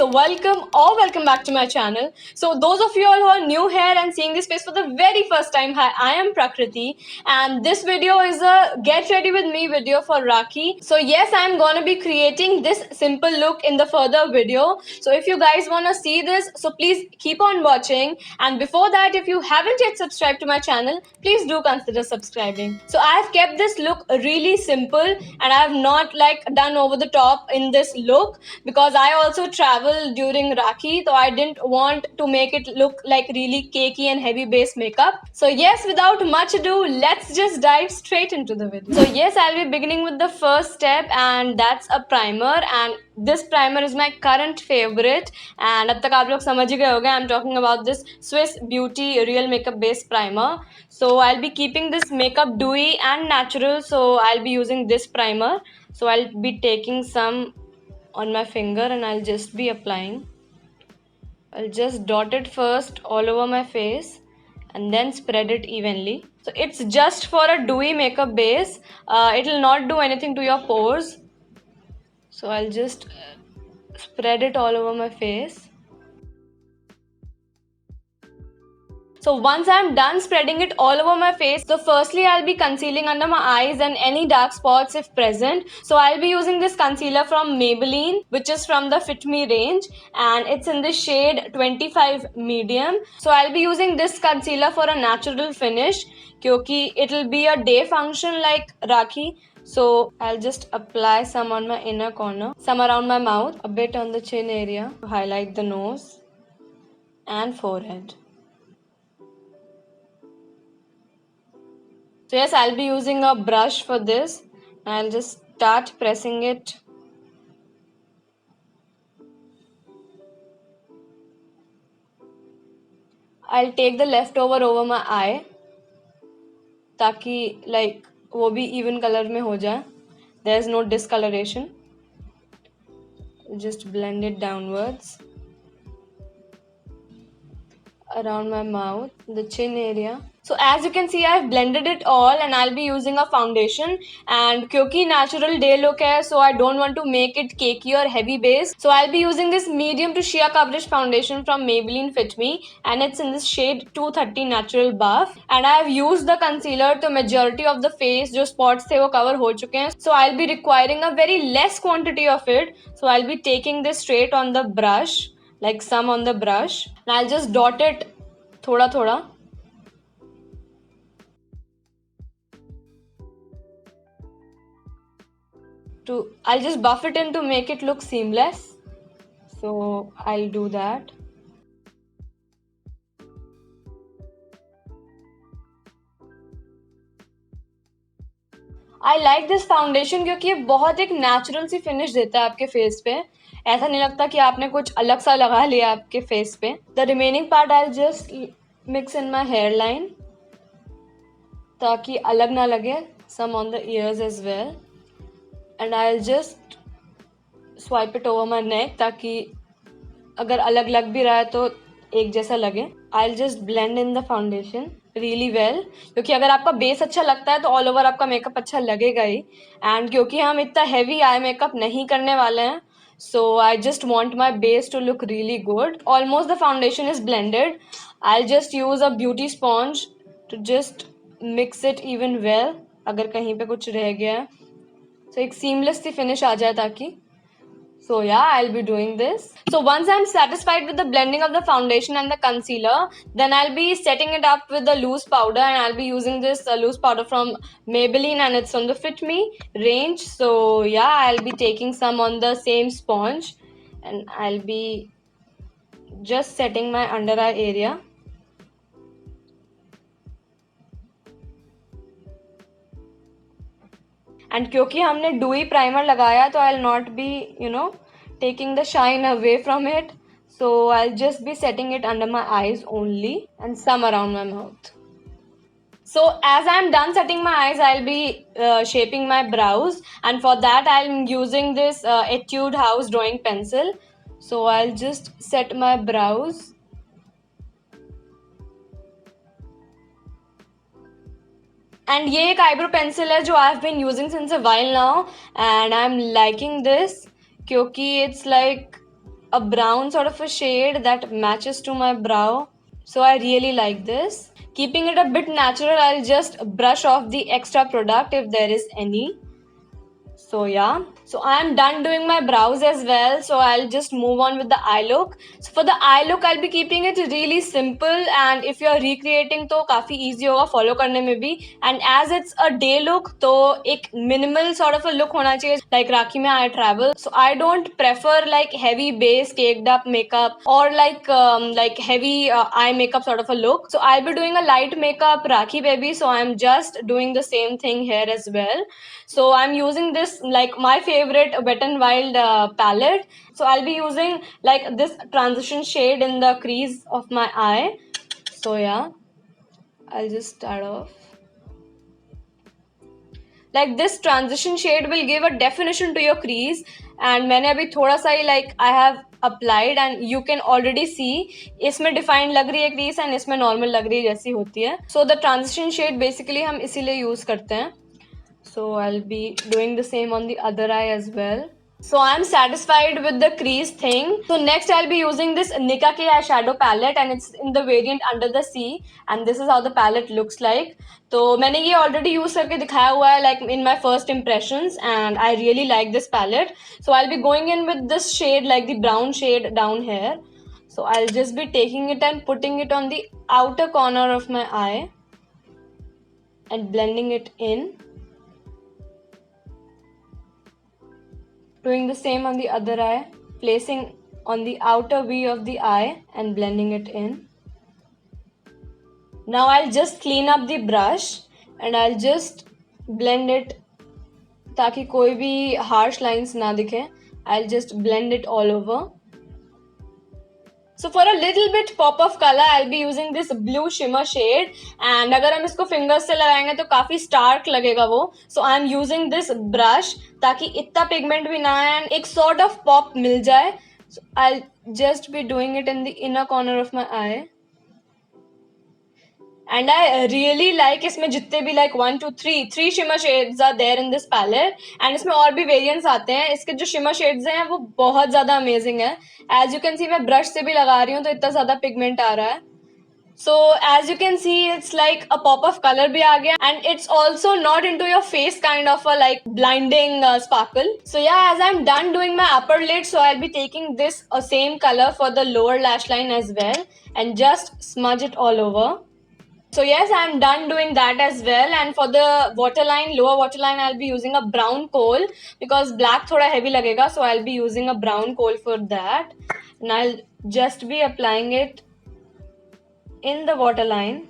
So welcome back to my channel. So those of you all who are new here and seeing this face for the very first time, hi, I am Prakriti, and this video is a get ready with me video for Rakhi. So yes, I'm gonna be creating this simple look in the further video. So if you guys wanna see this, so please keep on watching. And before that, if you haven't yet subscribed to my channel, please do consider subscribing. So I have kept this look really simple, and I have not like done over the top in this look because I also travel during Rakhi, so I didn't want to make it look like really cakey and heavy base makeup. So yes, without much ado, let's just dive straight into the video. So yes, I'll be beginning with the first step, and that's a primer, and this primer is my current favorite. And अब तक आप लोग समझ ही गए होंगे, I'm talking about this Swiss Beauty Real Makeup Base Primer. So I'll be keeping this makeup dewy and natural, so I'll be using this primer. So I'll be taking some on my finger and I'll just be applying. I'll just dot it first all over my face and then spread it evenly. So it's just for a dewy makeup base. It will not do anything to your pores. So I'll just spread it all over my face. So once I'm done spreading it all over my face, so firstly I'll be concealing under my eyes and any dark spots if present. So I'll be using this concealer from Maybelline, which is from the Fit Me range, and it's in the shade 25 medium. So I'll be using this concealer for a natural finish because it'll be a day function like Rakhi. So I'll just apply some on my inner corner, some around my mouth, a bit on the chin area to highlight the nose and forehead. So yes, I'll be using a brush for this. I'll just start pressing it. I'll take the leftover over my eye ताकि like वो भी even color में हो जाए. There's no discoloration. Just blend it downwards around my mouth, the chin area. So as you can see, I've blended it all, and I'll be using a foundation. And क्योंकि natural day look है, so I don't want to make it cakey or heavy base. So I'll be using this medium to sheer coverage foundation from Maybelline Fit Me, and it's in this shade 230 Natural Buff. And I have used the concealer to majority of the face. जो spots थे वो cover हो चुके हैं. So I'll be requiring a very less quantity of it. So I'll be taking this straight on the brush, like some on the brush, and I'll just dot it थोड़ा थोड़ा. I'll just buff it in to make it look seamless. So I'll do that. I like this foundation क्योंकि ये बहुत एक natural सी finish देता है आपके face पे. ऐसा नहीं लगता कि आपने कुछ अलग सा लगा लिया आपके फेस पे. The remaining part I'll just mix in my hairline ताकि अलग ना लगे. Some on the ears as well. And I'll just swipe it over my neck ताकि अगर अलग लग भी रहा है तो एक जैसा लगे. I'll just blend in the foundation really well क्योंकि अगर आपका बेस अच्छा लगता है तो ऑल ओवर आपका मेकअप अच्छा लगेगा ही. एंड क्योंकि हम इतना हैवी आई मेकअप नहीं करने वाले हैं, so I just want my base to look really good. Almost the foundation is blended. I'll just use a beauty sponge to just mix it even well अगर कहीं पे कुछ रह गया है, so एक seamless सी finish आ जाए ताकि. So yeah, I'll be doing this. So once I'm satisfied with the blending of the foundation and the concealer, then I'll be setting it up with the loose powder, and I'll be using this loose powder from Maybelline, and it's from the Fit Me range. So yeah, I'll be taking some on the same sponge, and I'll be just setting my under eye area. And क्योंकि हमने dewy primer लगाया तो I'll not be taking the shine away from it. So I'll just be setting it under my eyes only and some around my mouth. So as I'm done setting my eyes, I'll be shaping my brows, and for that I'm using this Etude House drawing pencil. So I'll just set my brows. And ये एक eyebrow pencil है जो I've been using since a while now, and I'm liking this क्योंकि it's like a brown sort of a shade that matches to my brow. So I really like this. Keeping it a bit natural, I'll just brush off the extra product if there is any. So yeah, so I am done doing my brows as well, so I'll just move on with the eye look. So for the eye look, I'll be keeping it really simple, and if you're recreating तो काफी easy होगा follow करने में भी. And as it's a day look, तो एक minimal sort of a look होना चाहिए. Like Rakhi में I travel, so I don't prefer like heavy base caked up makeup or like heavy eye makeup sort of a look. So I'll be doing a light makeup Rakhi baby, so I'm just doing the same thing here as well. So I'm using this like my favorite Wet n Wild palette. So I'll be using like this transition shade in the crease of my eye. So yeah, I'll just start off. Like this transition shade will give a definition to your crease, and मैंने अभी थोड़ा सा ही like I have applied and you can already see इसमें defined लग रही है crease and इसमें normal लग रही है जैसी होती है. So the transition shade basically हम इसीलिए use करते हैं. So I'll be doing the same on the other eye as well. So I'm satisfied with the crease thing. So next I'll be using this Nika K eyeshadow palette, and it's in the variant Under the Sea, and this is how the palette looks like. तो मैंने ये already use करके दिखाया हुआ है like in my first impressions, and I really like this palette. So I'll be going in with this shade like the brown shade down here. So I'll just be taking it and putting it on the outer corner of my eye and blending it in. Doing the same on the other eye, placing on the outer V of the eye and blending it in. Now I'll just clean up the brush and I'll just blend it ताकि कोई भी harsh lines ना दिखे. I'll just blend it all over. So for a little bit pop of color, I'll be using this blue shimmer shade, and अगर हम इसको fingers से लगाएंगे तो काफी stark लगेगा वो. So I'm using this brush ताकि इतना pigment भी ना आए and एक sort of pop मिल जाए. So I'll just be doing it in the inner corner of my eye. And I really like इसमें जितने भी like 1 2 3 shimmer shades are there in this palette, and इसमें और भी variants आते हैं. इसके जो shimmer shades हैं वो बहुत ज़्यादा amazing है. As you can see मैं brush से भी लगा रही हूँ तो इतना ज़्यादा pigment आ रहा है. So as you can see, it's like a pop of color भी आ गया, and it's also not into your face kind of a like blinding sparkle. So yeah, as I'm done doing my upper lid, so I'll be taking this same color for the lower lash line as well and just smudge it all over. So yes, I'm done doing that as well, and for the waterline, lower waterline, I'll be using a brown kohl because black thoda heavy lagega, so I'll be using a brown kohl for that, and I'll just be applying it in the waterline.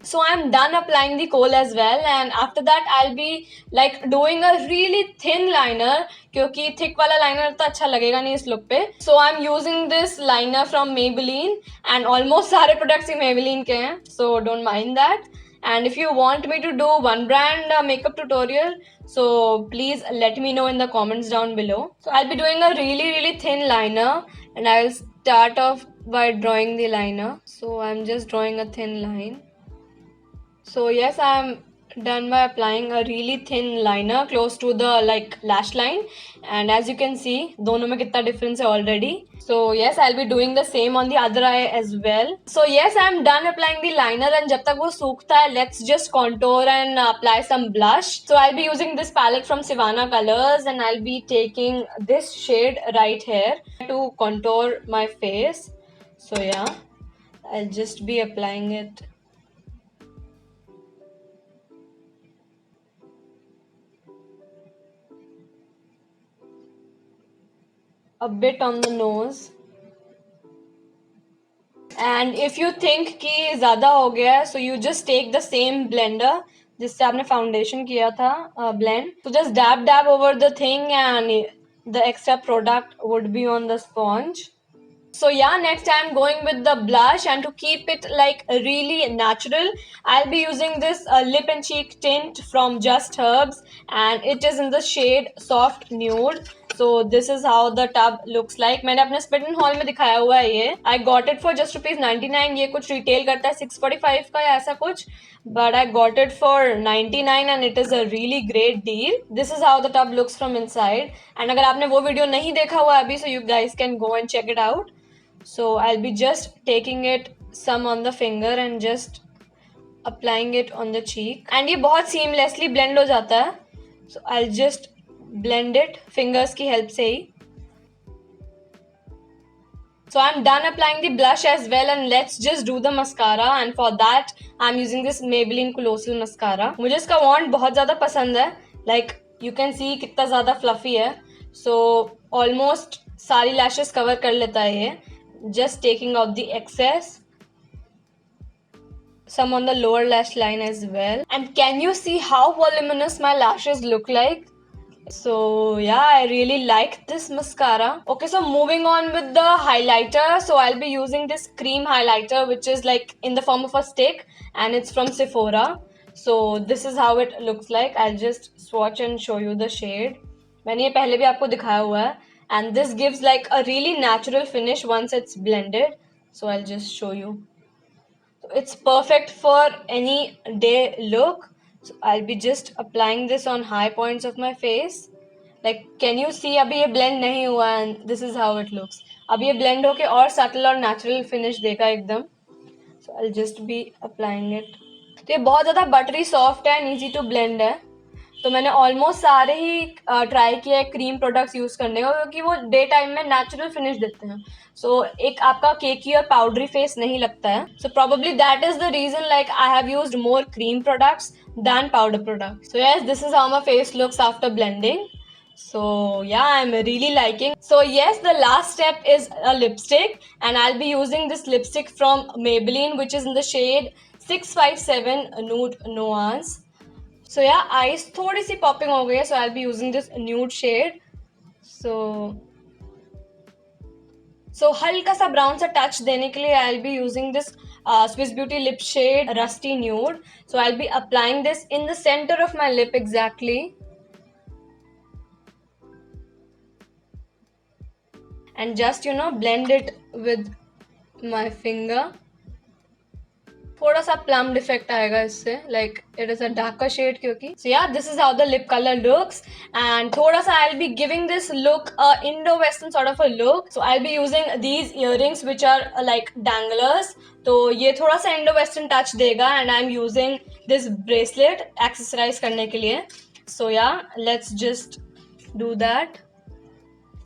So I'm done applying the kohl as well, and after that I'll be like doing a really thin liner क्योंकि thick वाला liner तो अच्छा लगेगा नहीं इस look पे. So I'm using this liner from Maybelline, and almost सारे products ही Maybelline के हैं, so don't mind that. And if you want me to do one brand makeup tutorial, so please let me know in the comments down below. So I'll be doing a really thin liner, and I'll start off by drawing the liner. So I'm just drawing a thin line. So yes, I'm done by applying a really thin liner close to the like lash line, and as you can see दोनों में कितना difference है already. So yes, I'll be doing the same on the other eye as well. So yes, I'm done applying the liner, and जब तक वो सूखता है, let's just contour and apply some blush. So I'll be using this palette from Sivana Colors, and I'll be taking this shade right here to contour my face. So yeah, I'll just be applying it. A bit on the nose. And if you think कि ज़्यादा हो गया है, so you just take the same blender जिससे आपने foundation किया था blend. So just dab over the thing, and the extra product would be on the sponge. So yeah, next I'm going with the blush, and to keep it like really natural, I'll be using this lip and cheek tint from Just Herbs, and it is in the shade Soft Nude. So this is how the tub looks like. मैंने अपने spit and hall में दिखाया हुआ है ये. I got it for just ₹99. ये कुछ retail करता है 645 का या ऐसा कुछ, but I got it for 99 and it is a really great deal. This is how the tub looks from inside. And अगर आपने वो वीडियो नहीं देखा हुआ अभी, so you guys can go and check it out. So I'll be just taking it some on the finger and just applying it on the cheek. And ये बहुत seamlessly blend हो जाता है. So I'll just blend it fingers की help से ही. So I'm done applying the blush as well, and let's just do the mascara. And for that I'm using this Maybelline Colossal Mascara. मुझे इसका wand बहुत ज़्यादा पसंद है. Like you can see कितना ज़्यादा fluffy है. So almost सारी lashes cover कर लेता है ये. Just taking out the excess. Some on the lower lash line as well. And can you see how voluminous my lashes look like? So yeah, I really like this mascara. Okay, so moving on with the highlighter. So I'll be using this cream highlighter, which is like in the form of a stick, and it's from Sephora. So this is how it looks like. I'll just swatch and show you the shade. मैंने ये पहले भी आपको दिखाया हुआ है. And this gives like a really natural finish once it's blended. So I'll just show you. So it's perfect for any day look. So I'll be just applying this on high points of my face. Like can you see अभी ये blend नहीं हुआ and this is how it looks. अभी ये blend होके और subtle और natural finish देगा एकदम. So I'll just be applying it. तो ये बहुत ज़्यादा buttery soft है and easy to blend है. तो मैंने ऑलमोस्ट सारे ही ट्राई किया है क्रीम प्रोडक्ट्स यूज़ करने का, क्योंकि वो डे टाइम में नेचुरल फिनिश देते हैं. सो एक आपका केकी और पाउडरी फेस नहीं लगता है. So probably that is the reason like I have used more cream products than powder products. So yes, this is how my face looks after blending. So yeah, I'm really liking. So yes, the last step is a lipstick, and I'll be using this lipstick from Maybelline, which is in the shade 657 Nude Nuance. So yeah, eyes थोड़ी सी popping हो गई है, so I'll be using this nude shade. So हल्का सा brown सा touch देने के लिए I'll be using this Swiss Beauty lip shade Rusty Nude. So I'll be applying this in the center of my lip exactly. And just blend it with my finger. थोड़ा सा plum effect आएगा इससे, like it is a darker shade क्योंकि. So yeah, this is how the lip color looks. And थोड़ा सा I'll be giving this look a Indo-Western sort of a look. So I'll be using these earrings which are like danglers. तो ये थोड़ा सा Indo-Western touch देगा, and I'm using this bracelet accessorize करने के लिए. So yeah, let's just do that.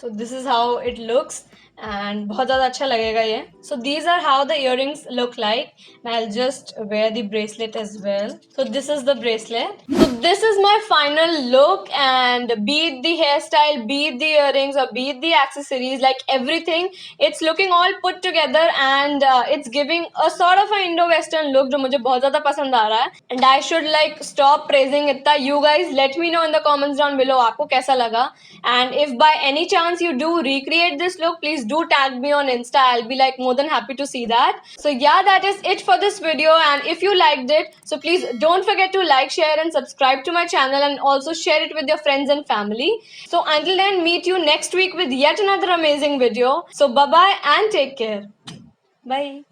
So this is how it looks, and बहुत ज़्यादा अच्छा लगेगा ये. So these are how the earrings look like, and I'll just wear the bracelet as well. So this is the bracelet. So this is my final look, and be it the hairstyle, be it the earrings, or be it the accessories, like everything, it's looking all put together, and it's giving a sort of an Indo-Western look जो मुझे बहुत ज़्यादा पसंद आ रहा है. And I should like stop praising इतना. You guys let me know in the comments down below आपको कैसा लगा. And if by any chance you do recreate this look, please do tag me on Insta. I'll be like more than happy to see that. So yeah, that is it for this video, and if you liked it, so please don't forget to like, share and subscribe to my channel, and also share it with your friends and family. So until then, meet you next week with yet another amazing video. So bye bye and take care. Bye.